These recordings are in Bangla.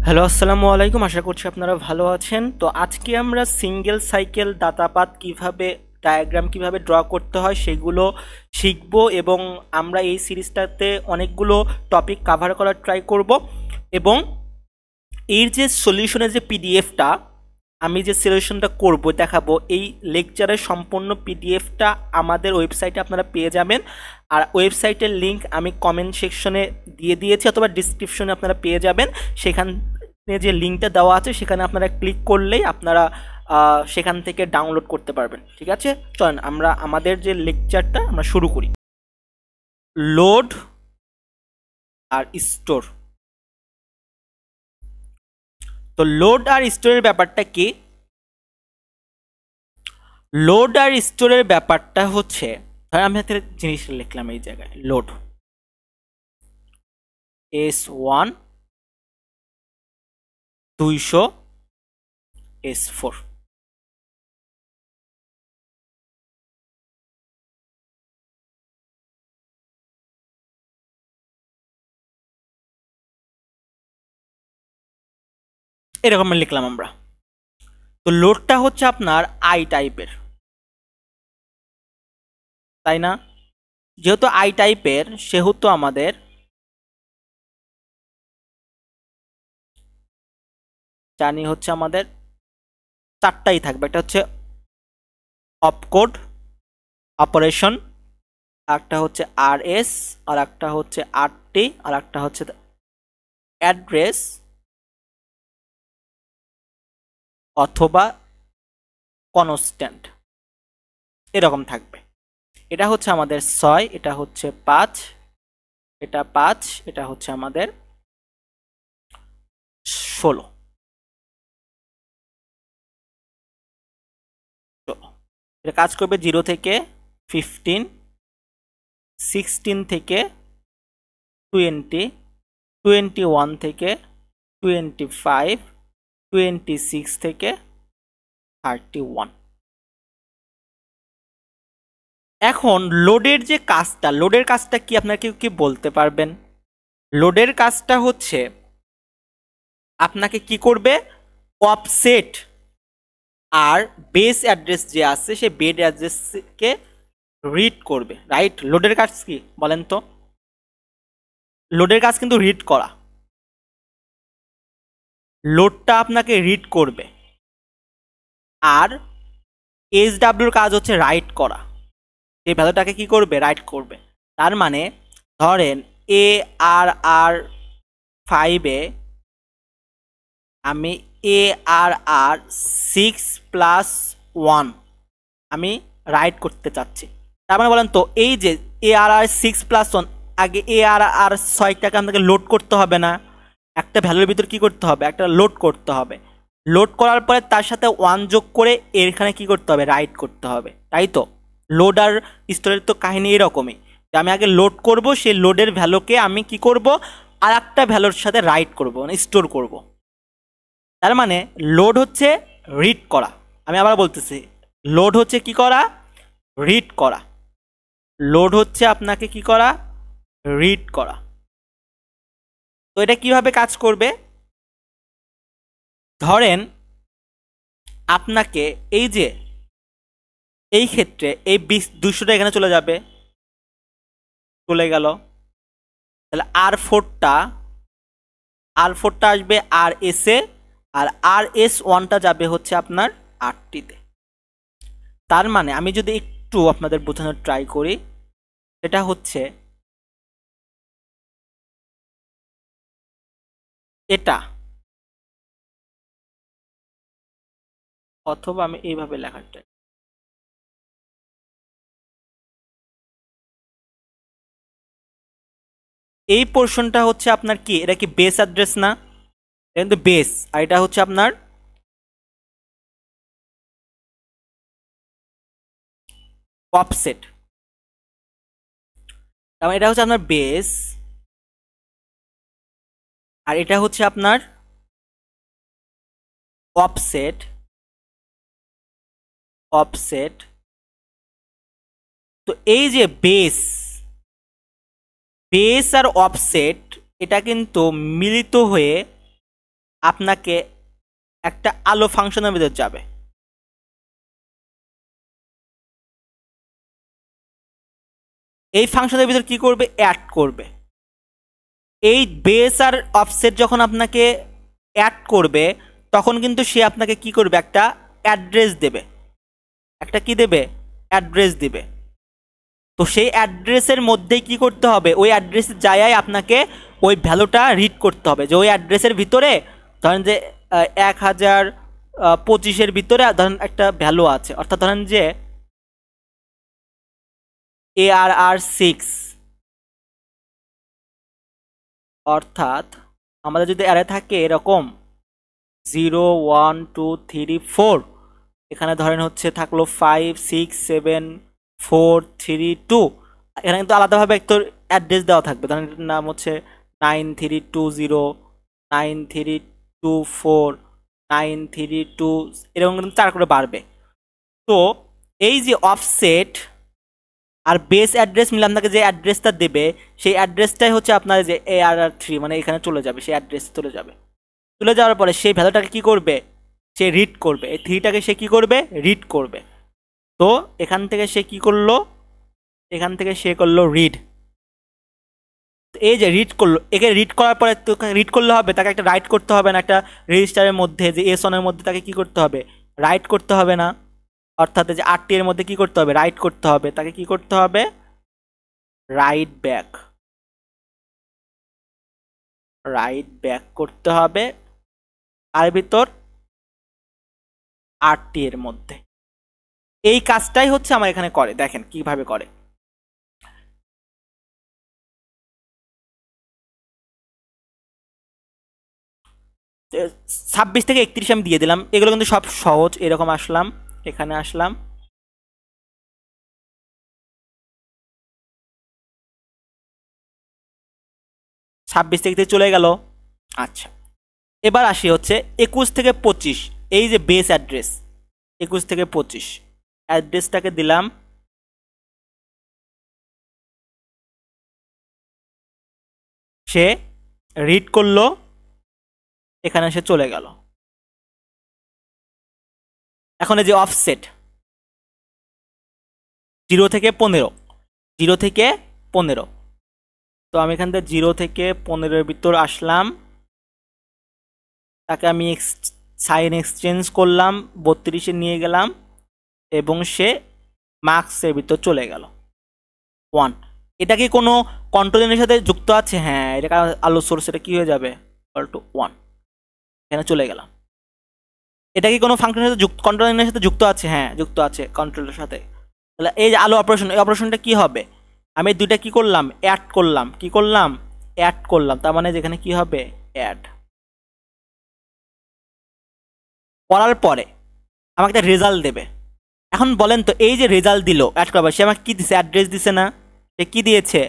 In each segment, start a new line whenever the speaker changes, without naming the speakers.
হ্যালো, আসসালামু আলাইকুম। আশা করছি আপনারা ভালো আছেন। তো আজকে আমরা সিঙ্গেল সাইকেল দাতাপাত কিভাবে ডায়াগ্রাম কিভাবে ড্র করতে হয় সেগুলো শিখব এবং আমরা এই সিরিজটাতে অনেকগুলো টপিক কভার করার ট্রাই করব এবং এর যে সলিউশনের যে পিডিএফটা আমি যে সলিউশনটা করব দেখাবো, এই লেকচারের সম্পূর্ণ পিডিএফটা আমাদের ওয়েবসাইটে আপনারা পেয়ে যাবেন। আর ওয়েবসাইটের লিংক আমি কমেন্ট সেকশনে দিয়ে দিয়েছি অথবা ডিসক্রিপশনে আপনারা পেয়ে যাবেন। সেখানে যে লিঙ্কটা দেওয়া আছে সেখানে আপনারা ক্লিক করলেই আপনারা সেখান থেকে ডাউনলোড করতে পারবেন। ঠিক আছে, চলেন আমরা আমাদের যে লেকচারটা আমরা শুরু করি। লোড আর স্টোর। তো লোড আর স্টোরের ব্যাপারটা কি? লোড আর স্টোরের ব্যাপারটা হচ্ছে, ধর আমি একটা জিনিস লিখলাম এই জায়গায় লোড S1 200 S4। এরকম লিখলাম আমরা। তো লোডটা হচ্ছে আপনার আই টাইপের, তাই না? যেহেতু আই টাইপের সেহেতু আমাদের জানি হচ্ছে আমাদের চারটাই থাকবে। একটা হচ্ছে অপকোড অপারেশন, একটা হচ্ছে RS, আর একটা হচ্ছে RT, আর একটা হচ্ছে অ্যাড্রেস অথবা কনস্ট্যান্ট, এরকম থাকবে। এটা হচ্ছে আমাদের 6, এটা হচ্ছে 5, এটা 5, এটা হচ্ছে আমাদের 16। এটা কাজ করবে 0 থেকে 15, 16 থেকে 20, 21 থেকে 25, 26 থেকে 31। এখন লোডের কাজটা কি আপনারা কেউ কি বলতে পারবেন? লোডের কাজটা হচ্ছে আপনাকে কি করবে, অফসেট আর বেস অ্যাড্রেস যে আছে সেই বেড অ্যাড্রেসকে রিড করবে, রাইট? লোডের কাজ কি বলেন তো? লোডের কাজ কিন্তু রিড করা। লোডটা আপনাকে রিড করবে, আর SWর কাজ হচ্ছে রাইট করা। এই ভ্যালুটাকে কি করবে, রাইট করবে। তার মানে ধরেন ARR5-এ আমি ARR6+1 আমি রাইট করতে চাচ্ছি। তার মানে বলেন তো, এই যে ARR6+1, আগে ARR6টাকে আপনাকে লোড করতে হবে না? একটা ভ্যালুর ভিতর কি করতে হবে, একটা লোড করতে হবে। লোড করার পরে তার সাথে 1 যোগ করে এখানে কি করতে হবে, রাইট করতে হবে, তাই তো? লোড আর স্টোরের তো কাহিনী এরকমই, যে আমি আগে লোড করব, সেই লোডের ভ্যালুকে আমি কি করব, আর একটা ভ্যালুর সাথে রাইট করব, মানে স্টোর করব। তার মানে লোড হচ্ছে রিড করা। আমি আবার বলতেছি, লোড হচ্ছে কি করা, রিড করা। লোড হচ্ছে আপনাকে কি করা, রিড করা। তো এটা কিভাবে কাজ করবে? ধরেন আপনাকে এই যে এই ক্ষেত্রে এই 200টা এখানে চলে যাবে, চলে গেল। তাহলে আর ফোরটা আসবে RS-এ, আর RS1টা যাবে হচ্ছে আপনার RT-তে। তার মানে আমি যদি একটু আপনাদের বোঝানোর ট্রাই করি, এটা হচ্ছে এটা, অথবা আমি এইভাবে লেখার ট্রাই, এই পোর্শনটা হচ্ছে আপনার কি, এটা কি বেস অ্যাড্রেস না? এটা কিন্তু বেস, আর এটা হচ্ছে আপনার অফসেট। তার মানে এটা হচ্ছে আপনার বেস, আর এটা হচ্ছে আপনার অফসেট। অফসেট। তো এই যে বেস, বেস আর অফসেট এটা কিন্তু মিলিত হয়ে আপনাকে একটা আলো ফাংশনের ভিতর যাবে। এই ফাংশনের ভিতর কি করবে, অ্যাড করবে। এই বেস আর অফসেট যখন আপনাকে অ্যাড করবে তখন কিন্তু সে আপনাকে কি করবে, একটা অ্যাড্রেস দেবে। একটা কি দেবে, অ্যাড্রেস দিবে। তো সেই অ্যাড্রেসের মধ্যেই কি করতে হবে, ওই অ্যাড্রেসে যাই আপনাকে ওই ভ্যালুটা রিড করতে হবে, যে ওই অ্যাড্রেসের ভিতরে ধরেন যে 1025-এর ভিতরে ধরেন একটা ভ্যালু আছে, অর্থাৎ ধরেন যে ARR6, অর্থাৎ আমাদের যদি অ্যারে থাকে এরকম 0 1 2 3 4, এখানে ধরেন হচ্ছে থাকলো 5 6 7 4 3 2, এখানে কিন্তু আলাদাভাবে একটা অ্যাড্রেস দেওয়া থাকবে, ধরেন এটার নাম হচ্ছে 9320 9324 9322, এরকম কিন্তু 4 করে বাড়বে। তো এই যে অফসেট আর বেস অ্যাড্রেস মিলে আপনাকে যে অ্যাড্রেসটা দেবে সেই অ্যাড্রেসটাই হচ্ছে আপনার যে ARR3, মানে এখানে চলে যাবে, সেই অ্যাড্রেস চলে যাবে। চলে যাওয়ার পরে সেই ভ্যালুটাকে কি করবে, সে রিড করবে, এই 3টাকে সে কি করবে, রিড করবে। তো এখান থেকে সে কি করলো, এখান থেকে সে করলো রিড। এই যে রিড করলো, একে রিড করার পরে তো রিড করলে হবে, তাকে একটা রাইট করতে হবে না, একটা রেজিস্টারের মধ্যে যে S1 এর মধ্যে তাকে কি করতে হবে, রাইট করতে হবে না, অর্থাৎ যে 8টি এর মধ্যে কি করতে হবে, রাইট করতে হবে, তাকে কি করতে হবে, রাইট ব্যাক, রাইট ব্যাক করতে হবে আর ভিতর 8টি এর মধ্যে। এই কাজটাই হচ্ছে আমার এখানে করে, দেখেন কিভাবে করে। 26 থেকে 31 আমি দিয়ে দিলাম, এগুলো কিন্তু সব সহজ। এরকম আসলাম, এখানে আসলাম, ছাব্বিশ থেকে চলে গেল। আচ্ছা, এবার আসি হচ্ছে 21 থেকে 25, এই যে বেস অ্যাড্রেস 21 থেকে 25 অ্যাড্রেসটাকে দিলাম, সে রিড করলো, এখানে সে চলে গেল। এখন এই যে অফসেট 0 থেকে 15, 0 থেকে 15, তো আমি এখান থেকে 0 থেকে 15-এর ভিতর আসলাম, তাকে আমি সাইন এক্সচেঞ্জ করলাম, 32-এ নিয়ে গেলাম এবং সে মার্কসের ভিতর চলে গেল 1। এটা কি কোনো কন্ট্রোলের সাথে যুক্ত আছে? হ্যাঁ, এটা আলো সোর্স, এটা কি হয়ে যাবে, ইকুয়াল টু 1, এখানে চলে গেলাম। এটা কি কোনো ফাংশনের সাথে যুক্ত, কন্ট্রোলের সাথে যুক্ত আছে? হ্যাঁ, যুক্ত আছে কন্ট্রোলের সাথে। তাহলে এই যে আলো অপারেশন, এই অপারেশনটা কি হবে, আমি দুইটা কি করলাম, অ্যাড করলাম, কি করলাম, অ্যাড করলাম, তার মানে যেখানে কি হবে, অ্যাড করার পরে আমাকে একটা রেজাল্ট দেবে। এখন বলেন তো, এই যে রেজাল্ট দিল অ্যাড করার, সে আমাকে কি দিছে, অ্যাড্রেস দিছে না, সে কি দিয়েছে,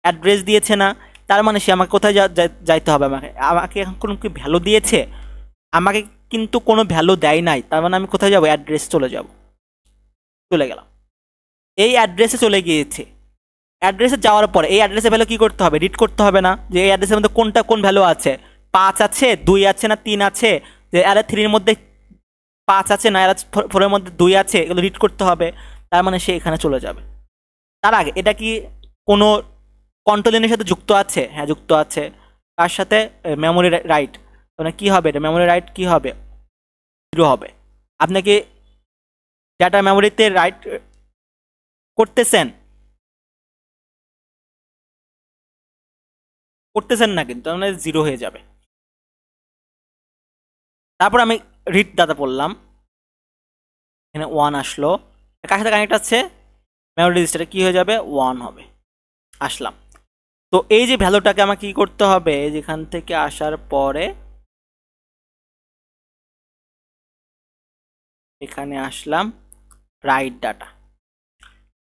অ্যাড্রেস দিয়েছে না, তার মানে সে আমাকে কোথায় যাইতে হবে, আমাকে আমাকে এখন কোনো কি ভ্যালু দিয়েছে, আমাকে কিন্তু কোনো ভ্যালু দেয় নাই, তার মানে আমি কোথায় যাব, অ্যাড্রেস চলে যাব, চলে গেলাম, এই অ্যাড্রেসে চলে গিয়েছে। অ্যাড্রেসে যাওয়ার পরে এই অ্যাড্রেসে ভ্যালু কি করতে হবে, রিড করতে হবে না, যে এই অ্যাড্রেসের মধ্যে কোনটা কোন ভ্যালু আছে, 5 আছে, 2 আছে না 3 আছে, যে অ্যারে 3-এর মধ্যে 5 আছে না, অ্যারে 4-এর মধ্যে 2 আছে, এগুলো রিড করতে হবে, তার মানে সে এখানে চলে যাবে। তার আগে এটা কি কোনো কন্ট্রোলের সাথে যুক্ত আছে? হ্যাঁ, যুক্ত আছে, তার সাথে মেমোরি রাইট, মানে কি হবে, এটা মেমোরি রাইট কি হবে, 0 হবে। আপনি কি ডাটা মেমোরিতে রাইট করতেছেন, করতেছেন না, কিন্তু মানে 0 হয়ে যাবে। তারপর আমি রিড ডাটা পড়লাম, এখানে 1 আসলো, কার সাথে কানেক্ট আছে, মেমোরি রেজিস্টারে কি হয়ে যাবে, 1 হবে। আসলাম, তো এই যে ভ্যালুটাকে আমাকে কি করতে হবে, যেখান থেকে আসার পরে এখানে আসলাম, রাইট ডাটা।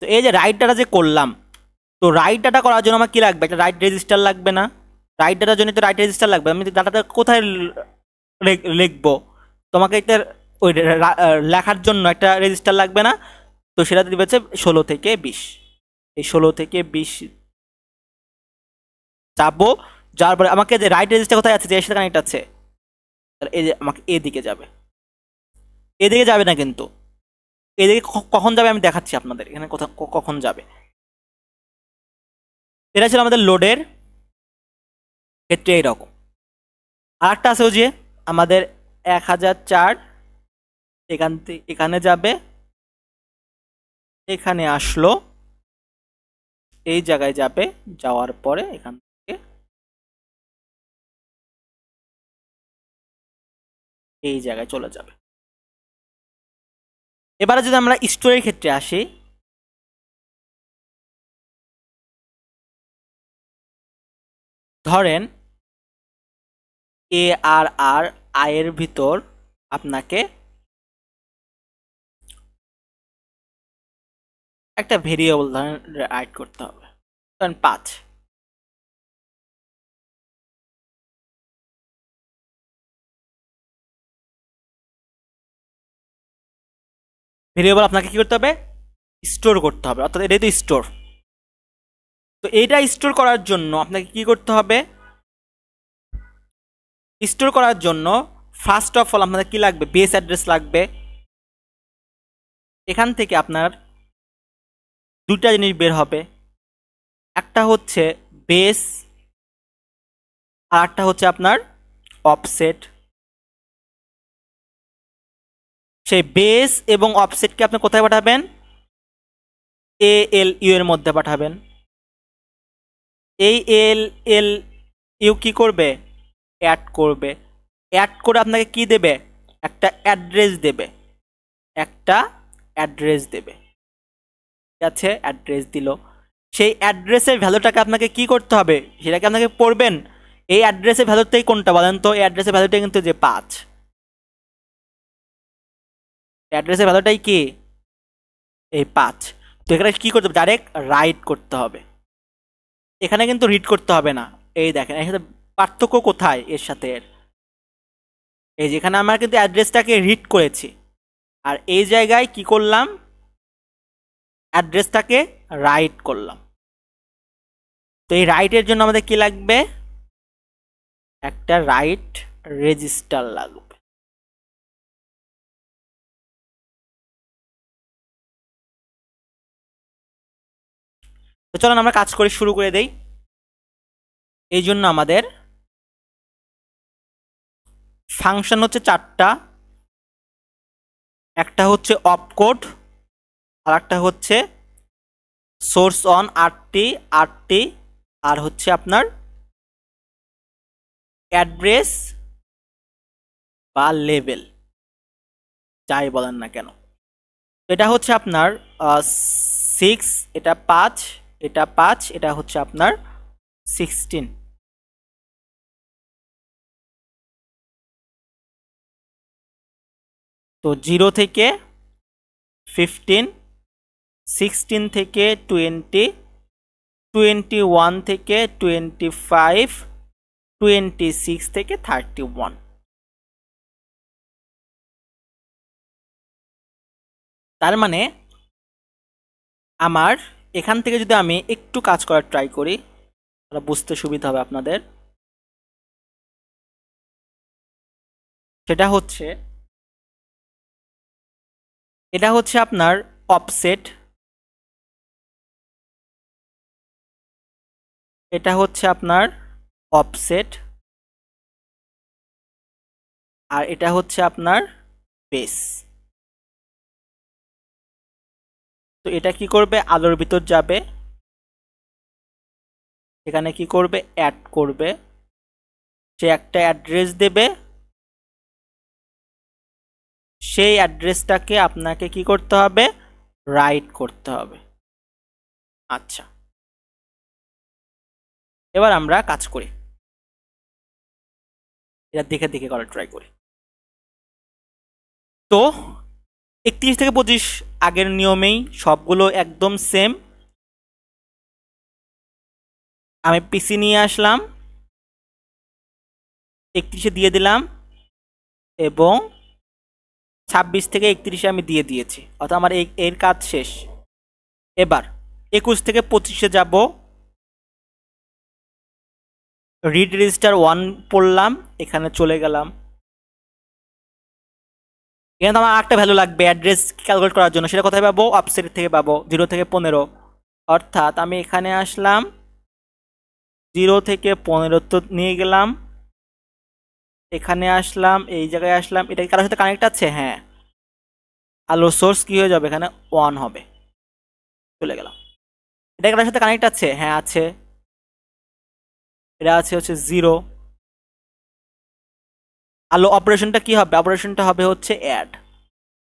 তো এই যে রাইট ডাটা যে করলাম, তো রাইট ডাটা করার জন্য আমার কি লাগবে, একটা রাইট রেজিস্টার লাগবে না, রাইট ডাটার জন্য তো রাইট রেজিস্টার লাগবে। আমি ডাটাটা কোথায় লিখবো, তোমাকে এটা ওই লেখার জন্য একটা রেজিস্টার লাগবে না, তো সেটা দিবে হচ্ছে 16 থেকে 20। এই 16 থেকে 20 যাবো, যাওয়ার পরে আমাকে যে রাইট রেজিস্টার কোথায় আছে, যে এর সাথে কানেক্ট আছে, তাহলে এই যে আমাকে এদিকে যাবে, এদিকে যাবে না কিন্তু, এদিকে কখন যাবে আমি দেখাচ্ছি আপনাদের, এখানে কখন যাবে। এটা ছিল আমাদের লোডের ক্ষেত্রে এইরকম। আর একটা আছে ওই যে আমাদের 1004, এখান থেকে এখানে যাবে, এখানে আসলো, এই জায়গায় যাবে, যাওয়ার পরে এখান থেকে এই জায়গায় চলে যাবে। এবারে যদি আমরা স্টোরের ক্ষেত্রে আসি, ধরেন এ আর আর আয়ের ভিতর আপনাকে একটা ভেরিয়েবল ধরেন রাইট করতে হবে, ধরেন 5। ভেরিয়েবল আপনাকে কি করতে হবে, স্টোর করতে হবে, অর্থাৎ এটাই তো স্টোর। তো এইটা স্টোর করার জন্য আপনাকে কি করতে হবে, স্টোর করার জন্য ফার্স্ট অফ অল আপনাদের কি লাগবে, বেস অ্যাড্রেস লাগবে। এখান থেকে আপনার দুটা জিনিস বের হবে, একটা হচ্ছে বেস, আর একটা হচ্ছে আপনার অফসেট। সেই বেস এবং অফসেটকে আপনি কোথায় পাঠাবেন, ALU এর মধ্যে পাঠাবেন। এই ALU কি করবে, অ্যাড করবে, অ্যাড করে আপনাকে কি দেবে, একটা অ্যাড্রেস দেবে, একটা অ্যাড্রেস দেবে, ঠিক আছে, অ্যাড্রেস দিল। সেই অ্যাড্রেসের ভ্যালুটাকে আপনাকে কি করতে হবে, সেটাকে আপনাকে পড়বেন। এই অ্যাড্রেসের ভ্যালুটাই কোনটা বলেন তো, এই অ্যাড্রেসের ভ্যালুটা কিন্তু যে 5, অ্যাড্রেসের ভ্যালুটাই কি, এই 5। তো এখানে কি করতে হবে, ডাইরেক্ট রাইট করতে হবে, এখানে কিন্তু রিড করতে হবে না। এই দেখেন এর সাথে পার্থক্য কোথায়, এর সাথে এর, এই যেখানে আমরা কিন্তু অ্যাড্রেসটাকে রিড করেছি, আর এই জায়গায় কি করলাম, অ্যাড্রেসটাকে রাইট করলাম। তো এই রাইটের জন্য আমাদের কি লাগবে, একটা রাইট রেজিস্টার লাগবে। তো চলুন আমরা কাজ করে শুরু করে দেই। এই জন্য আমাদের ফাংশন হচ্ছে 4টা, একটা হচ্ছে অপকোড, আর একটা হচ্ছে সোর্স অন 8টি, আর হচ্ছে আপনার অ্যাড্রেস বা লেভেল, যাই বলেন না কেন। এটা হচ্ছে আপনার 6, এটা 5, এটা 5, এটা হচ্ছে আপনার 16। তো 0 থেকে 15, 16 থেকে 20, 21 থেকে 25, 26 থেকে 31। তার মানে আমার এখান থেকে যদি আমি একটু কাজ করার ট্রাই করি, তাহলে বুঝতে সুবিধা হবে আপনাদের। সেটা হচ্ছে, এটা হচ্ছে আপনার অফসেট, এটা হচ্ছে আপনার অফসেট, আর এটা হচ্ছে আপনার বেস। তো এটা কি করবে, আলোর ভিতর যাবে, এখানে কি করবে, অ্যাড করবে, সে একটা অ্যাড্রেস দেবে, সেই অ্যাড্রেসটাকে আপনাকে কি করতে হবে, রাইট করতে হবে। আচ্ছা, এবার আমরা কাজ করি, এটা দেখে দেখে করার ট্রাই করি। তো 31 থেকে 25 আগের নিয়মেই সবগুলো একদম সেম। আমি পিসি নিয়ে আসলাম, 31-এ দিয়ে দিলাম, এবং 26 থেকে 31-এ আমি দিয়ে দিয়েছি, অর্থাৎ আমার এর কাজ শেষ। এবার 21 থেকে 25-এ যাব, রিড রেজিস্টার 1 পড়লাম, এখানে চলে গেলাম, এখানে তো আমার একটা ভ্যালু লাগবে অ্যাড্রেস ক্যালকুলেট করার জন্য, সেটা কোথায় পাবো? অফসেট থেকে পাবো, 0 থেকে 15। অর্থাৎ আমি এখানে আসলাম, 0 থেকে 15 তো নিয়ে গেলাম, এখানে আসলাম, এই জায়গায় আসলাম। এটা কারোর সাথে কানেক্ট আছে? হ্যাঁ। আলো সোর্স কি হয়ে যাবে এখানে? 1 হবে। চলে গেলাম। এটা কারোর সাথে কানেক্ট আছে? হ্যাঁ আছে। এটা আছে হচ্ছে 0। আলো অপারেশনটা কি হবে? অপারেশনটা হবে হচ্ছে অ্যাড,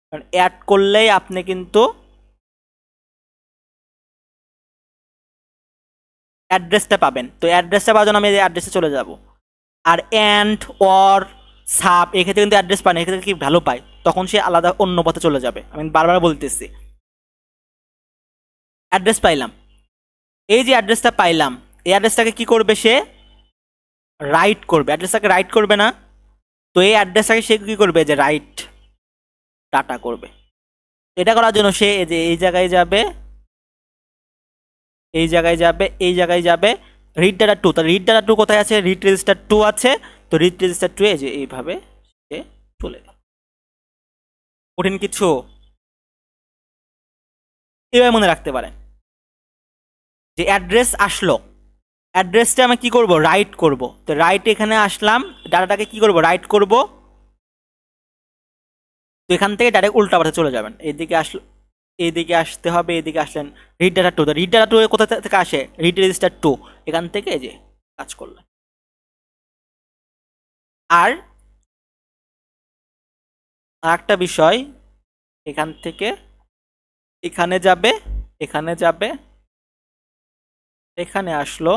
কারণ অ্যাড করলেই আপনি কিন্তু অ্যাড্রেসটা পাবেন। তো অ্যাড্রেসটা পাওয়ার জন্য আমি এই অ্যাড্রেসে চলে যাব। আর অ্যান্ড, অর, সাব এক্ষেত্রে কিন্তু অ্যাড্রেস পায় না, এক্ষেত্রে কি ভ্যালু পায়, তখন সে আলাদা অন্য পথে চলে যাবে। আমি বারবার বলতেছি, অ্যাড্রেস পাইলাম, এই যে অ্যাড্রেসটা পাইলাম, এই অ্যাড্রেসটাকে কি করবে সে? রাইট করবে। অ্যাড্রেসটাকে রাইট করবে না? তো এই অ্যাড্রেসটাকে সে কি করবে? যে রাইট ডাটা করবে। এটা করার জন্য সে এই যে এই জায়গায় যাবে, এই জায়গায় যাবে, এই জায়গায় যাবে, রিড ডাটা টু। তাহলে রিড ডাটা টু কোথায় আছে? রিড রেজিস্টার টু আছে। তো রিড রেজিস্টার টু এই যে এইভাবে সে চলে গেল। কঠিন কিছু? এভাবে মনে রাখতে পারেন যে অ্যাড্রেস আসলো, অ্যাড্রেসটা আমি কি করব? রাইট করব। তো রাইট এখানে আসলাম, ডাটাটাকে কি করব? রাইট করব। তো এখান থেকে ডাইরেক্ট উল্টা পাশে চলে যাবেন। এইদিকে আসলো, এইদিকে আসতে হবে, এইদিকে আসলেন, রিড ডাটা টু। তো রিড ডাটা টু কোথা থেকে আসে? রিড রেজিস্টার টু, এখান থেকে এই যে কাজ করলেন। আর একটা বিষয়, এখান থেকে এখানে যাবে, এখানে যাবে, এখানে আসলো,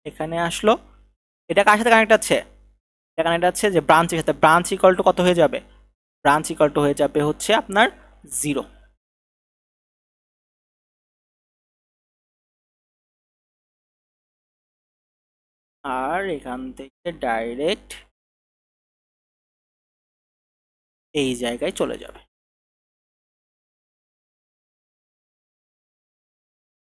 এখানে আসলো। এটা কার সাথে কানেক্ট আছে? এটা কানেক্ট আছে যে ব্রাঞ্চের সাথে। ব্রাঞ্চ ইকুয়াল টু কত হয়ে যাবে? ব্রাঞ্চ ইকুয়াল টু হয়ে যাবে হচ্ছে আপনার 0। আর এখান থেকে ডাইরেক্ট এই জায়গায় চলে যাবে।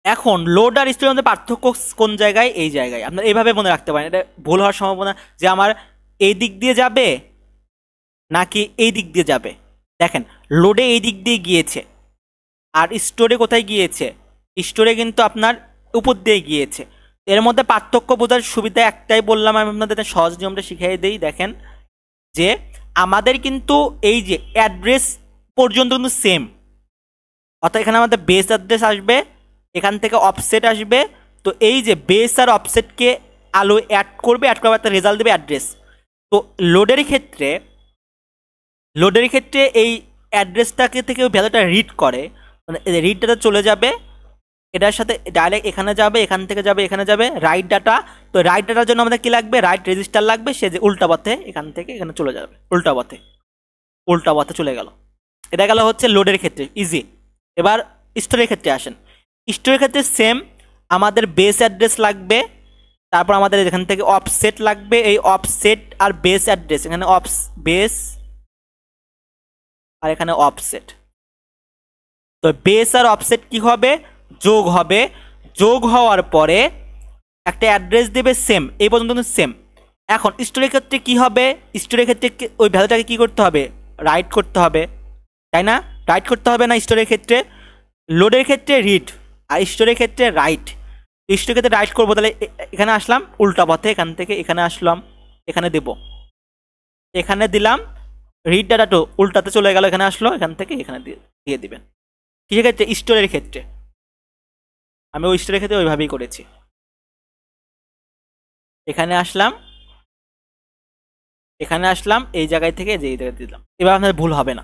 এখন লোড আর স্টোরের মধ্যে পার্থক্য কোন জায়গায়? এই জায়গায়। আপনারা এইভাবে মনে রাখতে পারেন, এটা ভুল হওয়ার সম্ভাবনা যে আমার এই দিক দিয়ে যাবে নাকি এই দিক দিয়ে যাবে। দেখেন, লোডে এই দিক দিয়ে গিয়েছে, আর স্টোরে কোথায় গিয়েছে? স্টোরে কিন্তু আপনার উপর দিয়ে গিয়েছে। এর মধ্যে পার্থক্য বোঝার সুবিধা একটাই বললাম, আমি আপনাদের সহজ নিয়মটা শিখিয়ে দিই। দেখেন যে আমাদের কিন্তু এই যে অ্যাড্রেস পর্যন্ত কিন্তু সেম, অর্থাৎ এখানে আমাদের বেস অ্যাড্রেস আসবে, এখান থেকে অফসেট আসবে। তো এই যে বেস আর অফসেটকে আলো অ্যাড করবে, অ্যাড করবে, একটা রেজাল্ট দেবে অ্যাড্রেস। তো লোডের ক্ষেত্রে, লোডের ক্ষেত্রে এই অ্যাড্রেসটাকে থেকে ভ্যালুটা রিড করে, মানে রিড ডাটা চলে যাবে এটার সাথে ডাইরেক্ট এখানে যাবে, এখান থেকে যাবে এখানে যাবে, রাইট ডাটা। তো রাইট ডাটার জন্য আমাদের কি লাগবে? রাইট রেজিস্টার লাগবে। সে যে উল্টা পথে এখান থেকে এখানে চলে যাবে, উল্টা পথে, উল্টা পথে চলে গেল। এটা গেল হচ্ছে লোডের ক্ষেত্রে, ইজি। এবার স্টোরের ক্ষেত্রে আসেন। স্টোরের ক্ষেত্রে সেম, আমাদের বেস অ্যাড্রেস লাগবে, তারপর আমাদের এখান থেকে অফসেট লাগবে। এই অফসেট আর বেস অ্যাড্রেস, এখানে বেস আর এখানে অফসেট। তো বেস আর অফসেট কি হবে? যোগ হবে। যোগ হওয়ার পরে একটা অ্যাড্রেস দেবে সেম, এই পর্যন্ত কিন্তু সেম। এখন স্টোরের ক্ষেত্রে কি হবে? স্টোরের ক্ষেত্রে ওই ভ্যালুটাকে কি করতে হবে? রাইট করতে হবে, তাই না? রাইট করতে হবে না স্টোরের ক্ষেত্রে? লোডের ক্ষেত্রে রিড, আর স্টোরের ক্ষেত্রে রাইট। স্টোরের ক্ষেত্রে রাইট করবো, তাহলে এখানে আসলাম উল্টা পথে, এখান থেকে এখানে আসলাম, এখানে দেব, এখানে দিলাম, রিড ডাটা টু উল্টাতে চলে গেল, এখানে আসলো, এখান থেকে এখানে দিয়ে দিবেন। কিসের ক্ষেত্রে? স্টোরের ক্ষেত্রে। আমি ওই স্টোরের ক্ষেত্রে ওইভাবেই করেছি। এখানে আসলাম, এখানে আসলাম, এই জায়গায় থেকে যে এই জায়গায় দিলাম। এবার আপনাদের ভুল হবে না।